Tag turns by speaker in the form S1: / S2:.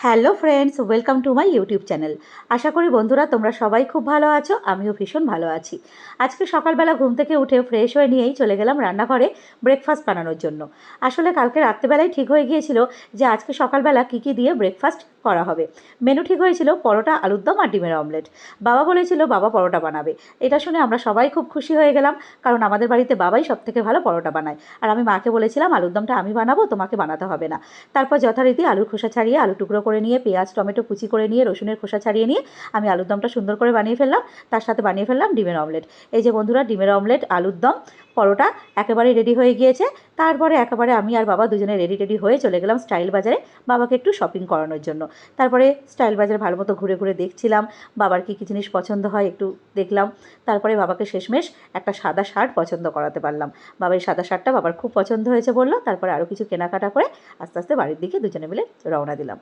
S1: Hello friends, welcome to my YouTube channel. আশা করি বন্ধুরা তোমরা সবাই খুব ভালো আছো, আমিও ভীষণ ভালো আছি। আজকে সকালবেলা ঘুম থেকে উঠে ফ্রেশ হয়ে নিয়েই চলে গেলাম রান্নাঘরে ব্রেকফাস্ট বানানোর জন্য। আসলে কালকে রাত্রেবেলায় ঠিক হয়ে গিয়েছিল যে আজকে সকালবেলা কী কী দিয়ে ব্রেকফাস্ট করা হবে। মেনু ঠিক হয়েছিল পরোটা, আলুর দম আর ডিমের অমলেট। বাবা বলেছিল বাবা পরোটা বানাবে। এটা শুনে আমরা সবাই খুব খুশি হয়ে গেলাম, কারণ আমাদের বাড়িতে বাবাই সবথেকে ভালো পরোটা বানায়। আর আমি মাকে বলেছিলাম আলুর দমটা আমি বানাবো, তোমাকে বানাতে হবে না। তারপর যথারীতি আলুর খোসা ছাড়িয়ে, আলু টুকরো করে নিয়ে, পেঁয়াজ টমেটো কুচি করে নিয়ে, রসুনের খোসা ছাড়িয়ে নিয়ে আমি আলুর দমটা সুন্দর করে বানিয়ে ফেললাম। তার সাথে বানিয়ে ফেললাম ডিমের অমলেট। এই যে বন্ধুরা, ডিমের অমলেট, আলুর দম, পরোটা একেবারেই রেডি হয়ে গিয়েছে। তারপরে একেবারে আমি আর বাবা দুজনে রেডি হয়ে চলে গেলাম স্টাইল বাজারে বাবাকে একটু শপিং করানোর জন্য। তারপরে স্টাইল বাজার ভালো মতো ঘুরে ঘুরে দেখছিলাম বাবার কী কী জিনিস পছন্দ হয় একটু দেখলাম। তারপরে বাবাকে শেষমেশ একটা সাদা শার্ট পছন্দ করাতে পারলাম। বাবার এই সাদা শার্টটা বাবার খুব পছন্দ হয়েছে বললো। তারপরে আরও কিছু কেনাকাটা করে আস্তে আস্তে বাড়ির দিকে দুজনে মিলে রওনা দিলাম।